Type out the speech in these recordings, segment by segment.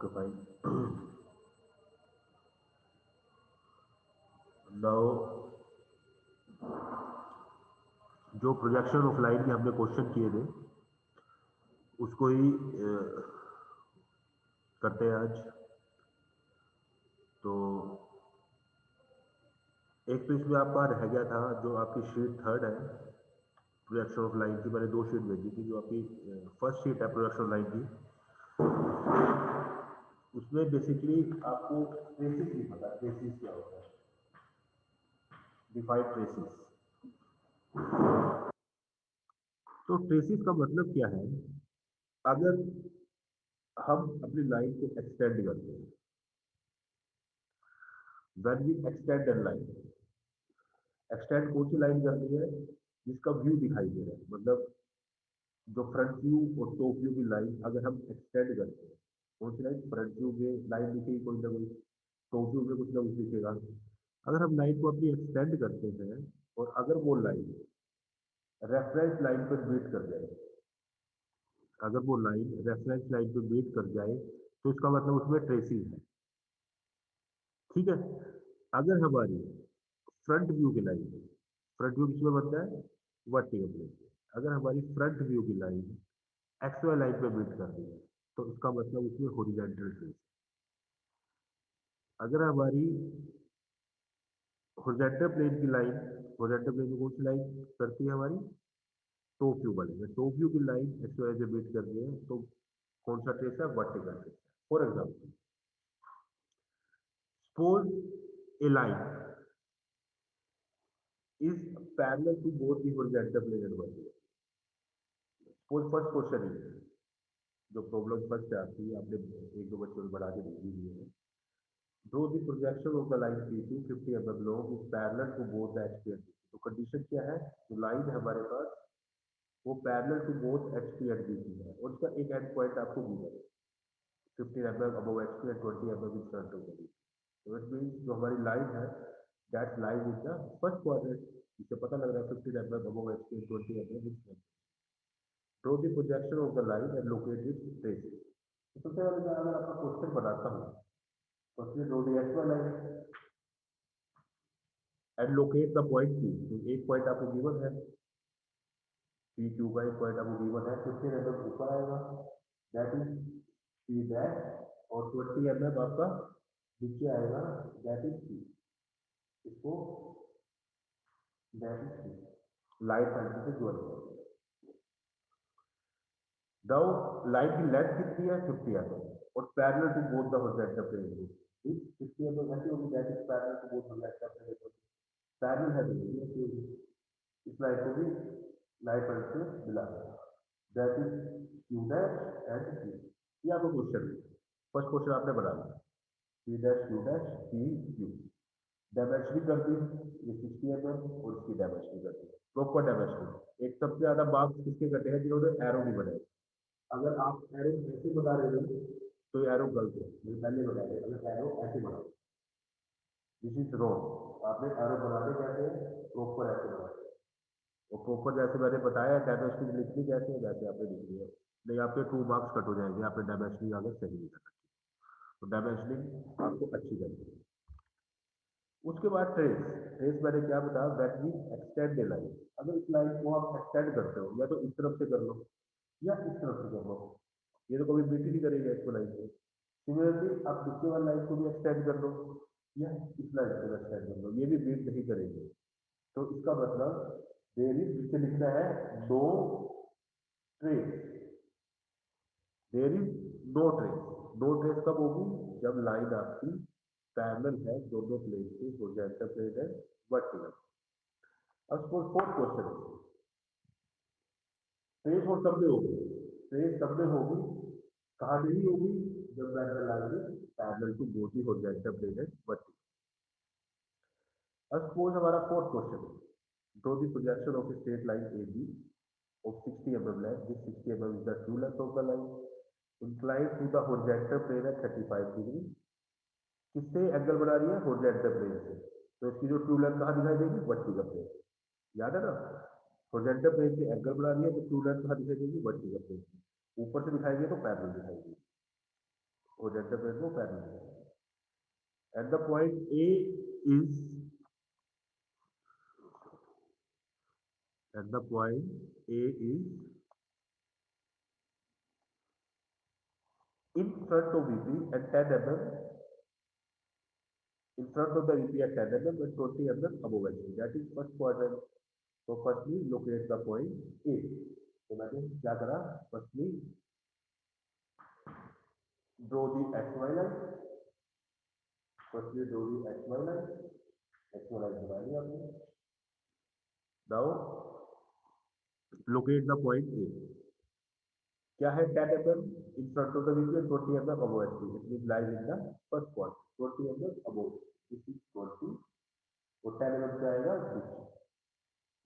Okay, fine. Now, जो projection of line के हमने क्वेश्चन किए थे उसको ही करते हैं आज। तो एक तो इसमें आपका रह गया था जो आपकी शीट थर्ड है प्रोजेक्शन ऑफ लाइन की। मैंने दो शीट भेजी थी। जो आपकी फर्स्ट शीट है प्रोजेक्शन ऑफ लाइन की, उसमें बेसिकली आपको ट्रेसिस नहीं पता। ट्रेसिस क्या होता है? Defined traces. तो ट्रेसिस का मतलब क्या है? अगर हम अपनी लाइन को एक्सटेंड करते हैं, when we extend a line, extend कौन सी लाइन करनी है? जिसका व्यू दिखाई दे रहा है, मतलब जो फ्रंट व्यू और टॉप व्यू की लाइन अगर हम एक्सटेंड करते हैं, कौन सी लाइन? फ्रंट व्यू में लाइन दिखेगी कोई ना कोई, टॉप व्यू में कुछ ना कुछ दिखेगा। अगर हम लाइन को अपनी एक्सटेंड करते हैं और अगर वो लाइन रेफरेंस लाइन पर मीट कर जाए, अगर वो लाइन रेफरेंस लाइन पर मीट कर जाए तो इसका मतलब उसमें ट्रेसिंग है। ठीक है। अगर हमारी फ्रंट व्यू की लाइन, फ्रंट व्यू किसमें बनता है? वर्टिकल प्लेन पे। अगर हमारी फ्रंट व्यू की लाइन एक्स वाई लाइन पे मीट कर रही है तो इसका मतलब उसमें हॉरिजॉन्टल ट्रेस। अगर हमारी हॉरिजॉन्टल प्लेन की लाइन, हॉरिजॉन्टल प्लेन में कौन सी लाइन करती है हमारी? टॉप व्यू बनेगा। टॉप व्यू की लाइन एक्स वाई से मीट कर रही है तो कौन सा ट्रेस है? वर्टिकल ट्रेस है। For example, suppose A line is parallel to both the horizontal plane and vertical. Suppose first question है, जो प्रॉब्लम फर्स्ट आती है, आपने एक दो बच्चों में बढ़ा के दे दी है। Draw the projection of the line P2 50 mm long is parallel to both the HP and BC। तो कंडीशन क्या है? जो लाइन है हमारे पास वो parallel to both HP and BC है और उसका एक एंड पॉइंट आपको गिवन है 15 mm above HP and 20 mm in front of the BC। तो इट मीन्स जो हमारी लाइन है that line in the first quadrant. इससे पता लग रहा है 15 mm above HP and 20 mm in front। Draw the projection of the line and locate it's traces. तो सबसे पहले मैं अगर आपका क्वेश्चन बनाता हूँ तो उसमें draw the actual line and locate the point P. तो एक पॉइंट आपको गिवन है, P2 का एक पॉइंट आपको गिवन है, 15 mm ऊपर आएगा, दैट इज P डैश, और 20 mm आपका नीचे आएगा, दैट इज P। इसको that is P line centre से ज्वाइन करेंगे। नाउ लाइन की लेंथ कितनी है? 50 mm और parallel to both the horizontal plane. इस 50 mm ऐसे होगी that is parallel to both horizontal plane. Parallel है तो ये ऐसे होगी। इस लाइन को भी लाइन पर से मिला that is Q dash and Q. ये आपको क्वेश्चन है, फर्स्ट क्वेश्चन आपने बना लिया, P dash Q dash P Q. Dimensioning कर दी, ये 60 mm और इसकी डायमेंशनिंग कर दी, प्रॉपर डायमेंशनिंग। एक सबसे ज्यादा मार्क्स किसके कटे हैं? जिन्होंने एरो नहीं बनाए। अगर आप एरो ऐसे बना रहे हो तो एरो गलत है। मैं पहले बता रहे, अगर एरो ऐसे बनाओ, दिस इज रॉन्ग। आपने एरो बनाने कैसे हैं? प्रॉपर ऐसे बनाते हैं। और प्रॉपर जैसे मैंने बताया डायमेंशनिंग लिखनी कैसे है वैसे आपने लिखनी है, नहीं आपके 2 मार्क्स कट हो जाएंगे। आपने डायमेंशनिंग अगर सही नहीं कर रखी तो डायमेंशनिंग आपको अच्छी करनी है। उसके बाद ट्रेस। ट्रेस मैंने क्या बताया? That mean extend the line. अगर इस लाइन को आप एक्सटेंड करते हो या तो इस तरफ से कर लो या इस तरफ से कर लो, ये तो कभी बीट ही नहीं करेगा इसको लाइन को। सिमिलरली आप दूसरे वाली लाइन को भी एक्सटेंड कर लो या इस लाइन को एक्सटेंड कर लो, ये भी बीट नहीं करेंगे। तो इसका मतलब देर इज, जिससे लिखना है no trace, there is no trace. No trace कब होगी? जब लाइन आपकी पैरेलल है दोनों प्लेन के, हॉरिजॉन्टल प्लेन है वर्टिकल। अब सपोज फोर्थ क्वेश्चन, ट्रेस और कब में होगी? ट्रेस तब में होगी, कहाँ नहीं होगी? जब parallel line parallel to both the horizontal plane है वर्टिकल। अब सपोज हमारा फोर्थ क्वेश्चन है, draw the projection of a straight line AB of 60 mm length, this 60 mm is the true length of the line, inclined to the horizontal plane at 35 degree. किससे angle बना रही है? Horizontal plane से। तो इसकी जो true length कहाँ दिखाई देगी? Vertical plane. याद है ना, हॉरिजॉन्टल प्लेन से एंगल बना रही है तो ट्रू लेंथ कहाँ दिखाई देगी? Vertical plane. ऊपर से दिखाई दे तो पैरेलल दिखाई देगी। होरिजेंटल प्लेन को पैरेलल है। At the point A is at the point A is in front of VP at 10 mm, in front of the VP at 10 mm and 20 mm above HP. That is first quadrant. So firstly locate the point A. तो मैंने क्या करा? Firstly draw the XY line. Firstly draw the XY line. XY line बना लिया आपने. Now locate the point A. क्या है 10 mm in front of the VP and 20 mm above HP. It means lies in the first quadrant. 20 mm above. This is 20. और 10 mm क्या आएगा?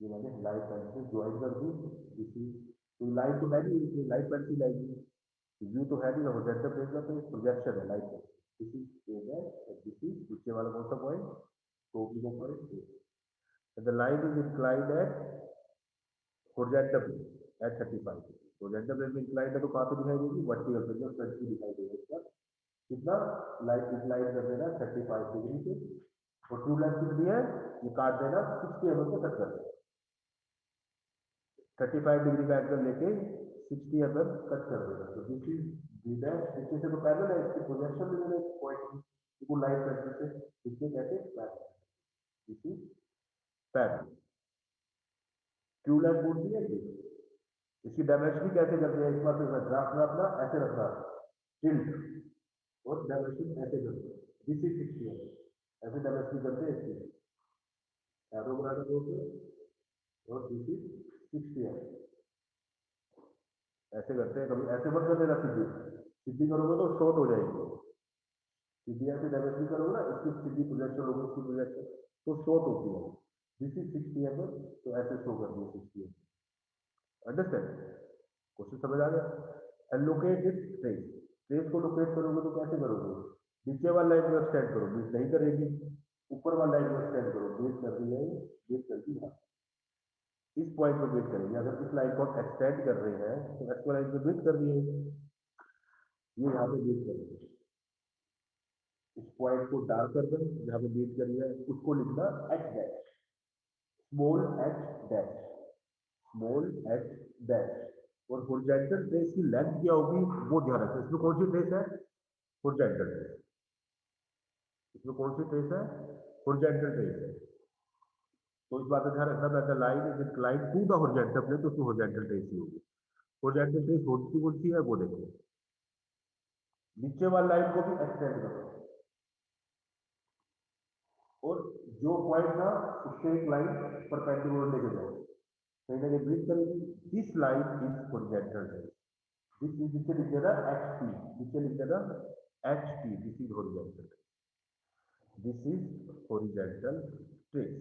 ये मैंने लाइट पेन से ज्वाइन कर दी. दिस इज तो लाइट तो है नहीं, इसमें लाइट पेन से लाएगी. व्यू तो है नहीं, होरिजेंटल प्लेन का तो प्रोजेक्शन है लाइट का. This is A dash, this is पीछे वाला कौन सा पॉइंट? टॉप का point A. And the line is inclined at horizontal plane at 35. Horizontal plane में इंक्लाइंड है तो कहां पे दिखाई देगी? वर्टिकल प्लेन में फ्रंट की दिखाई देगी. इसका कितना लाइट इंक्लाइंड कर देना 35 डिग्री से. और ट्रू लेंथ कितनी है? ये काट देना 60 mm को कट कर देना. 35 डिग्री का एंगल लेके 60 mm कट कर देना. तो दिस इज बी डैश. पीछे से तो पैरेलल है, इसकी प्रोजेक्शन भी मैंने पॉइंट को लाइट करने से इसके कहते हैं parallel. This is parallel. True length कौन सी है? ये. इसकी डायमेंशन कैसे करते हैं? एक बार फिर ग्राफ में अपना ऐसे रखना टिल्ट और डायमेंशन ऐसे करते हैं. This is 60 mm. ऐसे डायमेंशन करते हैं इसकी एरो बनाना दोस्तों. और दिस इज 60 mm. ऐसे करते हैं. कभी ऐसे मत कर देना सीधी. सीधी करोगे तो शॉर्ट हो जाएगी. सीधी ऐसे डायमेंशन करोगे ना, इसकी सीधी प्रोजेक्शन होगी, इसकी प्रोजेक्शन तो शॉर्ट होती है. This is 60 mm. तो ऐसे शो कर दिया 60 mm. अंडरस्टैंड? क्वेश्चन समझ आ गया? And locate it trace. Trace को लोकेट करोगे तो कैसे करोगे? नीचे वाला लाइन को एक्सटेंड करो. बीच नहीं करेगी. ऊपर वाला लाइन को एक्सटेंड करो. बीच कर दी है, बीच कर दी है. इस पॉइंट पे बीट करेंगे. अगर इस लाइन को एक्सटेंड कर रहे हैं तो एक्स लाइन पे बीट कर दिए. ये यहाँ पे बीट करेंगे. इस पॉइंट को डार्क कर दो जहाँ पे बीट करी है, उसको लिखना h dash. Small h dash. Small h dash. और होरिजेंटल ट्रेस की लेंथ क्या होगी वो ध्यान रखें. इसमें कौन सी ट्रेस है? Horizontal trace. इसमें कौन सी ट्रेस है? होरिजेंटल ट्रेस है. तो इस बात का ध्यान रखना. That the line is inclined to the horizontal plane, तो उसमें होरिजेंटल ट्रेस ही होगी. होरिजेंटल ट्रेस होती कौन सी है वो देखो. नीचे वाली लाइन को भी एक्सटेंड करो. और जो पॉइंट था उससे एक लाइन परपेंडिकुलर लेके जाओ. कहीं ना कहीं ब्रीथ करेगी. This line is horizontal trace. This is नीचे लिख देना एच टी. नीचे लिख देना H T. This is horizontal. This is horizontal trace.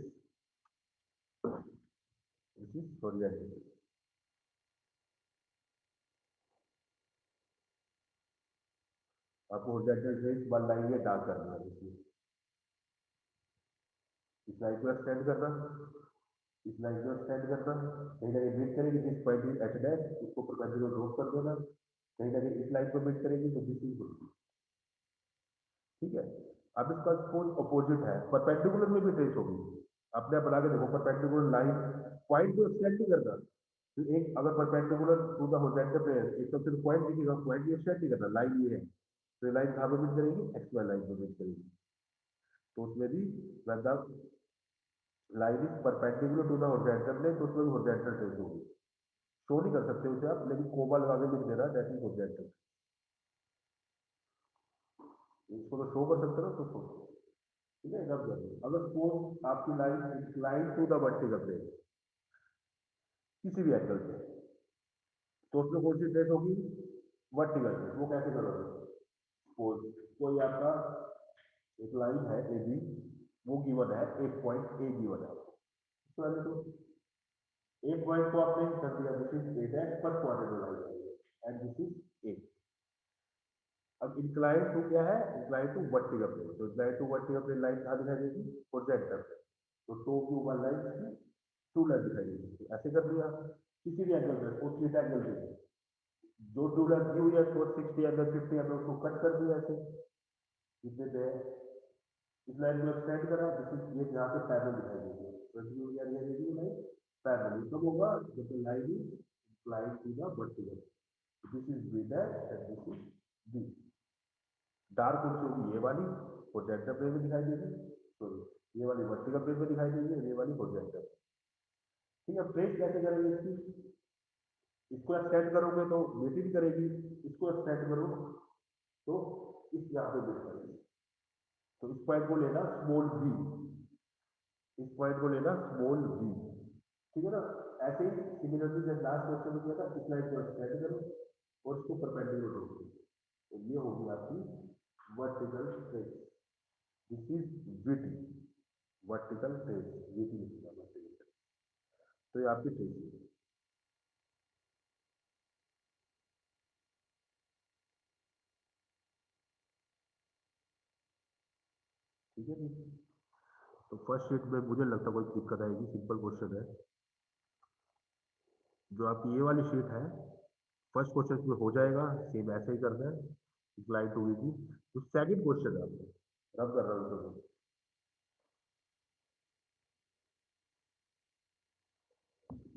This is horizontal. आपको होरिजेंटल ट्रेस वन लाइन में डाल करना है. इस लाइन को एक्सटेंड करना. इस लाइन को एक्सटेंड करना. कहीं ना कहीं बीट करेगी. दिस पॉइंट एच डैश, उसको परपेंडिकुलर ड्रॉप कर देना. कहीं ना कहीं इस लाइन को बीट करेगी तो दिस इज होगी. ठीक है. अब इसका सपोज अपोजिट है, परपेंडिकुलर में भी ट्रेस होगी. आपने बना के देखो परपेंडिकुलर लाइन. पॉइंट को एक्सटेंड नहीं करना. तो एक अगर perpendicular to the horizontal plane एक तो सिर्फ पॉइंट दिखेगा. पॉइंट को एक्सटेंड नहीं करना. लाइन ये है तो लाइन कहाँ पे बीट करेगी? एक्स वाई लाइन पे बीट करेगी. तो उसमें भी मतलब line is perpendicular to the horizontal plane, तो उसमें भी होरिजेंटल ट्रेस होगी. शो नहीं कर सकते उसे आप, लेकिन कोमा लगा के लिख देना दैट इज होरिजेंटल. इसको तो शो कर सकते हो ना. तो शो. ठीक है. अगर सपोज आपकी line incline to the vertical plane किसी भी एंगल से, तो उसमें कौन सी ट्रेस होगी? Vertical trace. वो कैसे करोगे? सपोज कोई आपका एक लाइन है ए बी, वो गिवन है. एक पॉइंट ए गिवन है. तो एक पॉइंट को आपने कर दिया. दिस इज ए डैश पर quadrant line and this is a. अब इंक्लाइन टू क्या है? Incline to vertical plane. तो incline to vertical plane line कहाँ दिखाई देगी? Horizontal plane. तो टू की ऊपर लाइन की टू लाइन दिखाई देगी. ऐसे कर दिया. किसी भी एंगल पे और थीटा एंगल पे जो टू लगी हुई है सोर्स 60 एम 50 एम उसको कट कर दिया ऐसे, इतने पे इस लाइन को एक्सटेंड करा, दिस इज ये जहाँ पे पैरेलल दिखाई देगी, कंटिन्यू या ये देखिए लाइन पैरेलल कब होगा जब the line is inclined to the vertical, this is B dash and this is b. Dark कौन सी होगी, ये वाली होरिजेंटल प्लेन में दिखाई देगी, तो ये वाली वर्टिकल प्लेन में दिखाई देगी और ये वाली होरिजेंटल। ठीक है, ट्रेस कैसे करेंगे इसकी, इसको एक्सटेंड करोगे तो मीटिंग करेगी, इसको एक्सटेंड करो तो इस यहाँ पे मिल करेगी। तो इस पॉइंट को लेना स्मॉल बी, इस पॉइंट को लेना स्मॉल बी, ठीक है ना। ऐसे ही सिमिलरली जब लास्ट क्वेश्चन में किया था, इस लाइन को एक्सटेंड करो और इसको परपेंडिकुलर रखो, तो ये होगी आपकी vertical trace, this is VT, vertical trace, VT लिखूंगा वर्टिकल ट्रेस, तो ये आपकी ट्रेस है। ठीक है जी, तो फर्स्ट शीट में मुझे लगता है कोई दिक्कत आएगी, सिंपल क्वेश्चन है। जो आपकी ये वाली शीट है, फर्स्ट क्वेश्चन में हो जाएगा, सेम ऐसे ही करना है, इंक्लाइन टू वीटी। तो सेकंड क्वेश्चन है आपको, रब कर रहा हूँ तो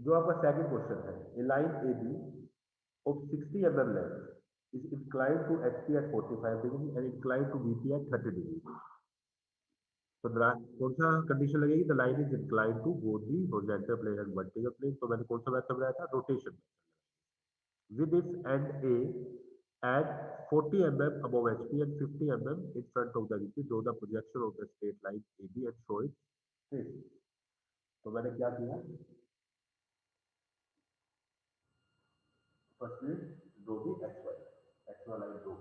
जो आपका सेकंड क्वेश्चन है, a line A B of 60 mm length is inclined to H P at 45 degree and inclined to B P at 30 degree. तो कौन सा कंडीशन लगेगी, the line is inclined to both the horizontal plane and vertical plane. तो मैंने कौन सा method बनाया था, rotation, with its end A at 40 mm above HP and 50 mm in front of the VP, draw the projection of the straight line AB and show it trace। तो मैंने क्या किया, firstly draw the X Y line draw.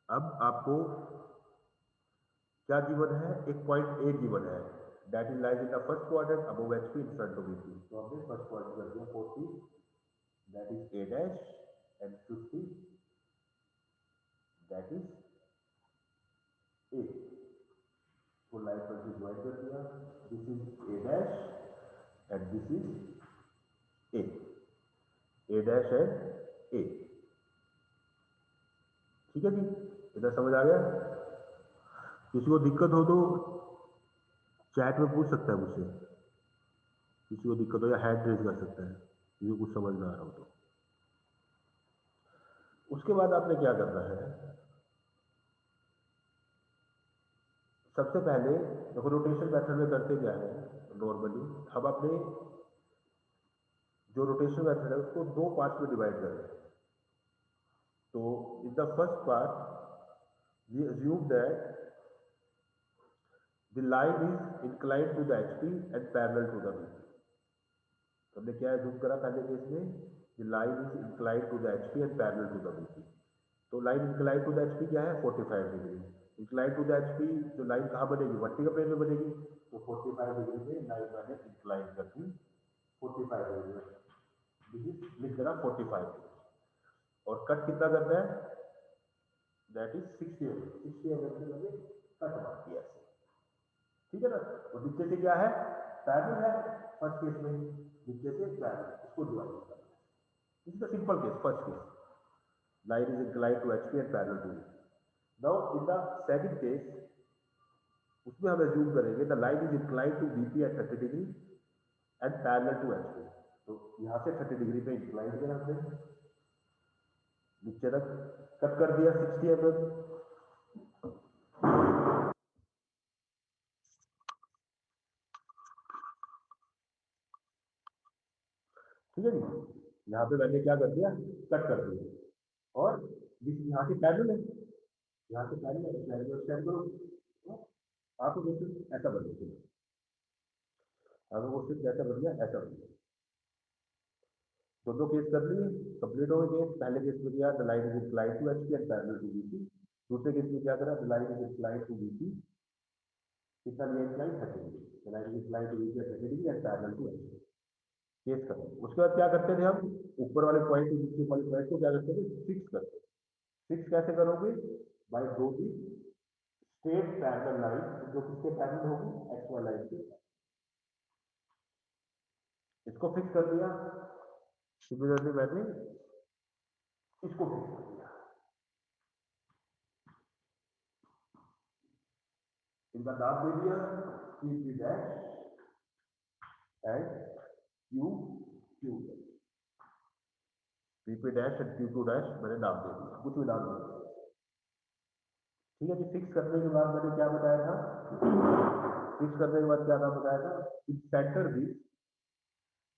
अब आपको क्या given है, एक point A given है, that is lies in the first quadrant above HP in front of VP. तो हमने फर्स्ट क्वाड्रेंट कर दिया 40, that is A dash, and 50, that is A. को लाइन पर से ज्वाइन कर दिया, this is A dash and this is A dash and A. ठीक है जी, इधर समझ आ गया। किसी को दिक्कत हो तो चैट में पूछ सकता है मुझसे, किसी को दिक्कत हो या हैंड रेज कर सकता है, किसी को कुछ समझ ना आ रहा हो तो। उसके बाद आपने क्या करना है, सबसे पहले देखो रोटेशन मेथड में करते क्या है नॉर्मली, हम अपने जो रोटेशन मेथड है उसको दो पार्ट्स में डिवाइड कर रहे हैं। तो in the first part we assume that the line is inclined to the HP and parallel to the BP. तो हमने क्या अज्यूम करा पहले केस में, the line is inclined to the HP and parallel to the BP. तो line inclined to the HP क्या है, 45 डिग्री। इंक्लाइंड टू द एचपी जो लाइन कहाँ बनेगी, वर्टिकल प्लेन में बनेगी, तो 45 डिग्री में लाइन मैंने इंक्लाइन कर दी 45 डिग्री में, लिख देना 45 डिग्री। और कट कितना करना है, दैट इज 60 एम, 60 एम से मैंने कट मार दिया ऐसे। ठीक है ना। तो नीचे से क्या है, पैरेलल है, फर्स्ट केस में नीचे से पैरेलल, इसको डिवाइड करना है। This is the simple case, first case line is inclined to HP and parallel to it. Now in the second case, उसमें हम assume करेंगे the line is inclined to BP at 30 degree and parallel to HP। तो यहाँ से 30 degree पे incline किया हमने, नीचे तक कट कर दिया 60 mm। ठीक है जी, यहाँ पे मैंने क्या कर दिया, कट कर दिया, और यहाँ से पैरेलल है, यहाँ से पैरेलल है, पैरेलल स्टैंड करो, तो आपको क्वेश्चन ऐसा बन गया, आपको क्वेश्चन कैसा बन गया, ऐसा बन गया। दोनों केस कर लिए, कंप्लीट हो गए। पहले केस में किया the line is inclined to HP and parallel to VP. दूसरे केस में क्या करा, the line is inclined to VP, कितना लिया incline 30 degree, the line is inclined to VP at 30 degree and parallel to HP. Case खत्म। उसके बाद क्या करते थे हम, ऊपर वाले पॉइंट को नीचे वाले पॉइंट को क्या करते थे, फिक्स करते। फिक्स कैसे करोगे, by draw the straight parallel line, जो किसके पैरेलल होगी, एक्स वाई लाइन के। इसको फिक्स कर दिया, सिमिलरली मैंने इसको फिक्स कर दिया, इनका नाम दे दिया P dash and Q P dash and Q2 dash मैंने नाम दे दिया, कुछ भी नाम दे दिया। ठीक है जी, फिक्स करने के बाद मैंने क्या बताया था, फिक्स करने के बाद क्या नाम बताया था, it centre this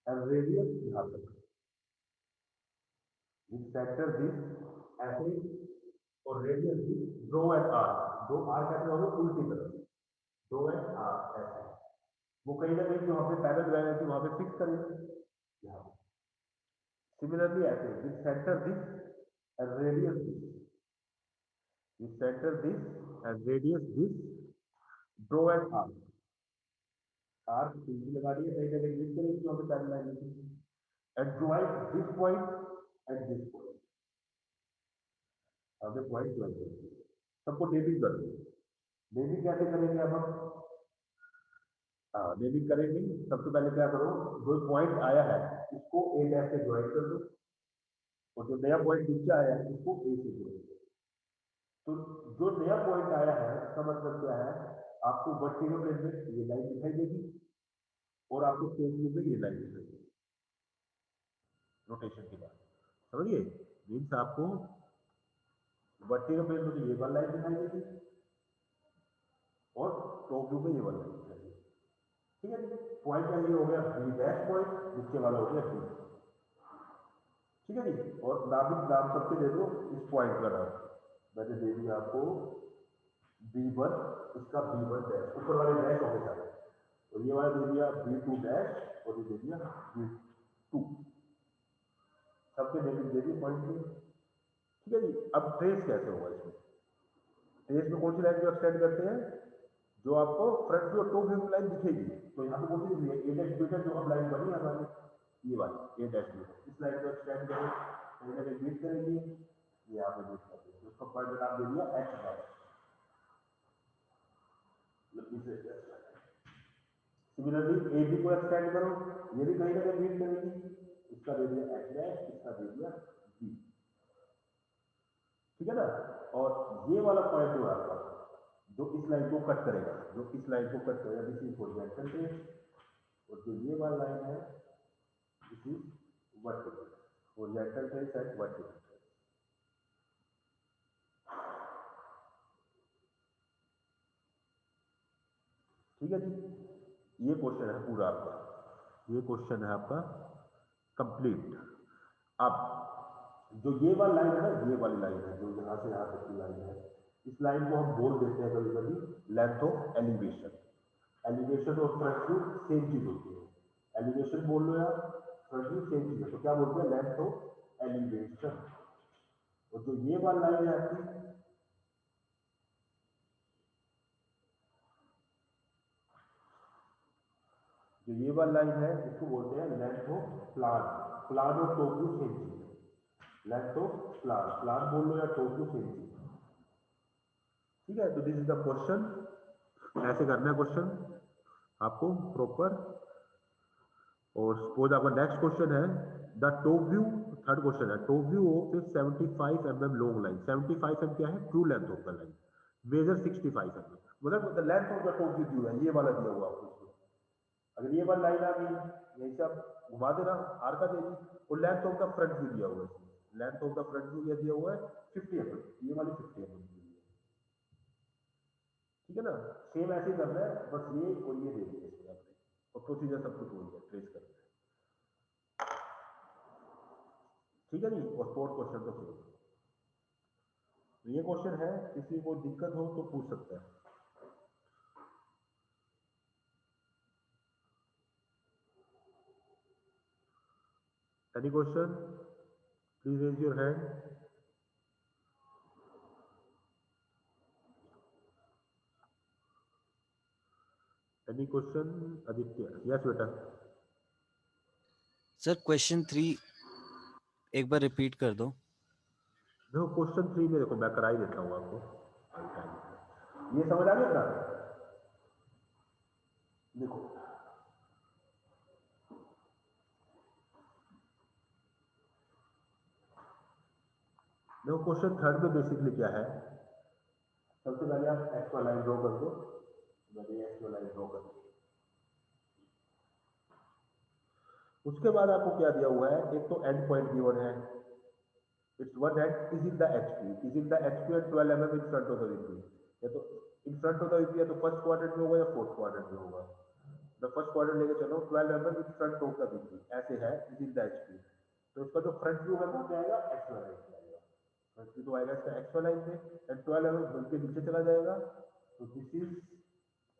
and radius यहाँ तक, इट सेंटर दिस ऐसे और radius this draw at R, दो आर कैसे होगा उल्टी तरफ, ड्रॉ एट आर ऐसे, वो कहीं ना कहीं जो हमने पैदल लगाया थी वहां पे फिक्स करेंगे यहाँ पे। सिमिलरली ऐसे with centre this and radius this, with centre this and radius this, draw and arc, arc सीधी लगा दी है, कहीं ना कहीं फिक्स करेंगे जो हमें पैदल लाइन थी, and drawing this point and this point, हमें पॉइंट ड्रॉइंग करेंगे, सबको नेमिंग कर दो। नेमिंग कैसे करेंगे अब हम, हाँ नेमिंग करेंगे। सबसे पहले क्या करो, जो पॉइंट आया है इसको ए डैश से ज्वाइन कर दो, और जो नया पॉइंट नीचे आया है उसको ए से जोड़ दो। तो जो नया पॉइंट आया है इसका मतलब क्या है, आपको वर्टिकल प्लेन में ये लाइन दिखाई देगी और आपको स्ट्रेट प्लेन में ये लाइन दिखाई देगी, रोटेशन की बात समझिए। मीन्स आपको वर्टिकल प्लेन में ये वाला लाइन दिखाई देगी और टॉप व्यू में ये वाला लाइन दिखाई देगी। ठीक है जी, पॉइंट का ये हो गया बी डैश पॉइंट, जिसके वाला हो गया बी। ठीक है जी, और नाम सबके दे दो इस पॉइंट का नाम, मैंने दे दिया आपको B1, इसका B1 डैश, ऊपर वाले डैश हो गए सारे, और ये वाला दे दिया B2 डैश और ये दे दिया B2, सबके नेमिंग दे दी पॉइंट के। ठीक है जी, अब ट्रेस कैसे होगा इसमें, ट्रेस में कौन सी लाइन को एक्सटेंड करते हैं, जो आपको फ्रंट व्यू और टॉप व्यू लाइन दिखेगी, तो यहाँ पे कौन सी दिख रही है, ए डैश बी, जो अब लाइन बनी है हमारी ये वाली ए डैश बी, इस लाइन को एक्सटेंड करें, कहीं ना कहीं मीट करेंगे, ये यहाँ पे मीट कर देंगे, उसका पॉइंट का नाम दे दिया h dash. Similarly A B को एक्सटेंड करो, ये भी कहीं ना कहीं मीट करेगी, इसका दे दिया एच डैश, इसका दे दिया बी। ठीक है ना, और ये वाला पॉइंट जो है आपका, जो इस लाइन को कट करेगा, जो इस लाइन को कट करेगा, दिस इज हॉरिजॉन्टल ट्रेस, और जो ये वाला लाइन है this is vertical, horizontal trace and vertical trace. ठीक है जी, ये क्वेश्चन है पूरा आपका, ये क्वेश्चन है आपका कंप्लीट। अब जो ये वाली लाइन है ना, ये वाली लाइन है जो यहां से यहां तक की लाइन है, इस लाइन को हम बोल देते हैं कभी कभी लेंथ ऑफ एलिवेशन। एलिवेशन और फ्रंट व्यू सेम चीज होती है, एलिवेशन बोल लो या फ्रंट व्यू सेम चीज है, तो क्या बोलते हैं लेंथ ऑफ एलिवेशन। और जो ये वाली लाइन है आपकी, जो ये वाली लाइन है इसको बोलते हैं लेंथ ऑफ प्लान। प्लान और टॉप व्यू सेम चीज है, लेंथ ऑफ प्लान, प्लान बोल लो या टॉप व्यू सेम चीज। ठीक है, तो दिस इज द क्वेश्चन, ऐसे करना है क्वेश्चन आपको प्रॉपर। और सपोज आपका नेक्स्ट क्वेश्चन है the top view, third question है top view of a 75 mm long line. 75 mm क्या है, true length of the line, measure 65 mm, मतलब the length of the top view है, ये वाला दिया हुआ आपको। अगर ये वाला लाइन आ गई यहीं से आप घुमा देना आर का देगी, और length of the front view दिया हुआ है इसमें, length of the front view दिया हुआ है 50 mm, ये वाली 50 mm दी हुई है। ठीक है ना, सेम ऐसे ही करना है, बस ये और ये दे दिया इसमें आपने, और प्रोसीजर सब कुछ हो गया ट्रेस करना है। ठीक है जी, और फोर्थ क्वेश्चन तो फिर ये क्वेश्चन है, किसी को दिक्कत हो तो पूछ सकता है। Any question, please raise your hand. Any question, Aditya? Yes बेटा। सर क्वेश्चन 3 एक बार रिपीट कर दो। देखो क्वेश्चन 3 में देखो मैं करा ही देता हूँ आपको, ये समझ आ गया ना? देखो देखो क्वेश्चन थर्ड में बेसिकली क्या है, सबसे पहले आप एक्स वाला लाइन ड्रॉ कर दो, मैंने एक्स वाला लाइन ड्रॉ कर दी। उसके बाद आपको क्या दिया हुआ है, एक तो एंड पॉइंट गिवन है, it's one and is in the HP, is in the HP and 12 mm in front of the VP, या तो इन फ्रंट ऑफ द वीपी या तो फर्स्ट क्वाड्रेंट में होगा या फोर्थ क्वाड्रेंट में होगा। मैं फर्स्ट क्वाड्रेंट लेके चलो, 12 mm in front of the VP ऐसे है, इज इन द एचपी, तो इसका जो फ्रंट व्यू है वो क्या आएगा, एक्स वाला लाइन आएगा, फ्रंट व्यू तो आएगा इसका एक्स वाला लाइन पे, एंड 12 mm बल्कि नीचे चला जाएगा, तो दिस इज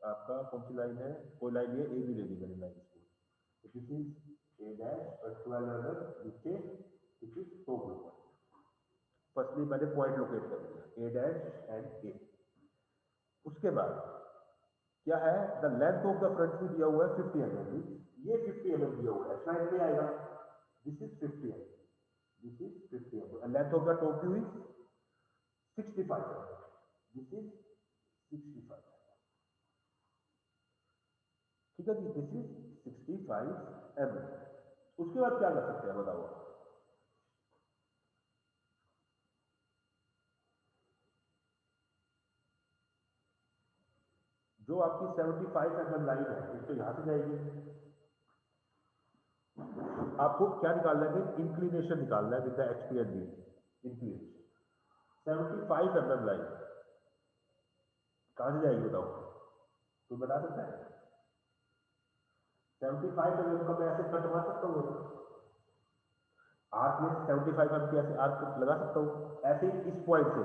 आपका कौन सी लाइन है, कोई लाइन है ए भी ले ली मैंने लाइन इसको, तो दिस इज ए डैश और 12 mm नीचे, दिस इज टॉप ऊपर। फर्स्टली मैंने पॉइंट लोकेट कर दिया ए डैश एंड ए। उसके बाद क्या है, the length of the front view दिया हुआ है 50 mm, ये 50 mm दिया हुआ है, स्लाइड में आएगा, this is 50 mm, this is 50 mm, and length of the top view is 65 mm, this is 65, ठीक है जी, दिस इज 65 mm। उसके बाद क्या कर सकते हैं बताओ, जो आपकी 75 mm लाइन है, एक तो यहां से जाएगी, आपको क्या निकालना है, इंक्लिनेशन निकालना है with the HP and D, inclination 75 mm line कहां से जाएगी बताओ, तुम बता सकता है, 75 mm का मैं ऐसे कट मार सकता हूँ, आर्क में 75 mm की ऐसे आर्क लगा सकता हूँ, ऐसे ही इस पॉइंट से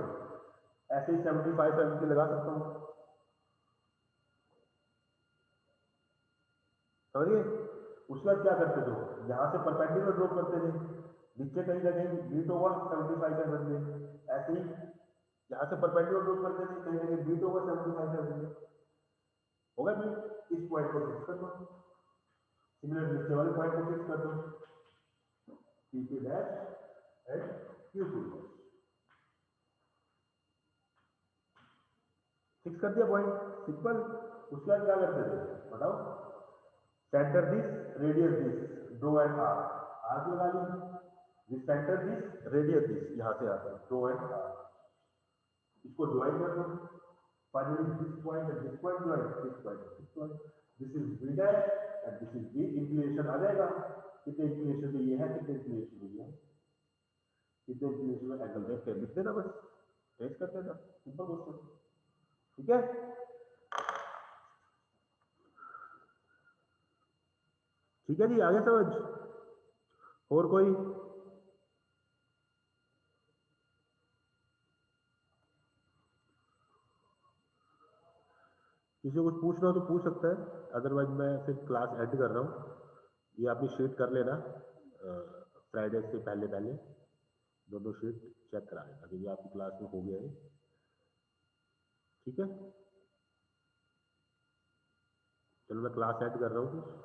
ऐसे ही 75 mm की लगा सकता हूँ, समझिए। उसके बाद क्या करते थे, यहां से परपेंडिकुलर ड्रॉप करते थे, नीचे कहीं ना कहीं बीट होगा 75 mm में, ऐसे ही यहां से परपेंडिकुलर ड्रॉप करते थे, कहीं ना कहीं बीट होगा 75 mm में, होगा बीट, इस पॉइंट को फिक्स कर दो, सिमिलर नीचे वाले पॉइंट को फिक्स कर दो, P dash and Q dash, fix कर दिया पॉइंट, सिंपल। उसके बाद क्या करते थे बताओ, centre this radius this draw and arc लगा ली, this centre this radius this, यहां से आता है ड्रॉ एंड आर्क, इसको ज्वाइन कर दो, finally this point and this point join, this point this point, this is B dash and this is B, inclination आ जाएगा, कितने इंक्लिनेशन पे ये है, कितने इंक्लिनेशन पे ये है, कितने इंक्लिनेशन में एंगल देख के लिख देना, बस टेस्ट कर देना, सिंपल क्वेश्चन, ठीक है। ठीक है जी, आगे समझ, और कोई, किसी को कुछ पूछना हो तो पूछ सकता है, अदरवाइज मैं फिर क्लास एंड कर रहा हूँ, ये आपने शीट कर लेना, फ्राइडे से पहले पहले दोनों शीट चेक करा लेना, क्योंकि आपकी क्लास में हो गया है, ठीक है। चलो मैं क्लास एंड कर रहा हूँ,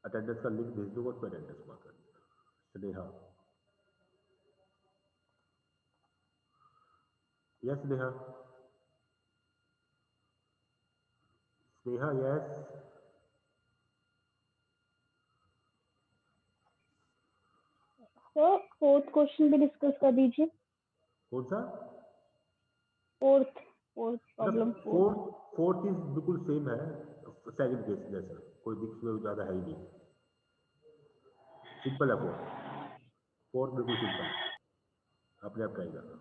अटेंडेंस का लिंक भेज दूंगा, उसमें अटेंडेंस मार्क कर देना। Sneha, yes Sneha, Sneha yes, sir fourth question भी डिस्कस कर दीजिए, कौन सा, fourth fourth problem fourth. Fourth fourth is बिल्कुल सेम है सेकंड केस जैसा, कोई दिक्कत में ज्यादा है ही नहीं, सिंपल है फोर्थ, फोर्थ बिल्कुल सिंपल है, अपने आप ट्राई करना।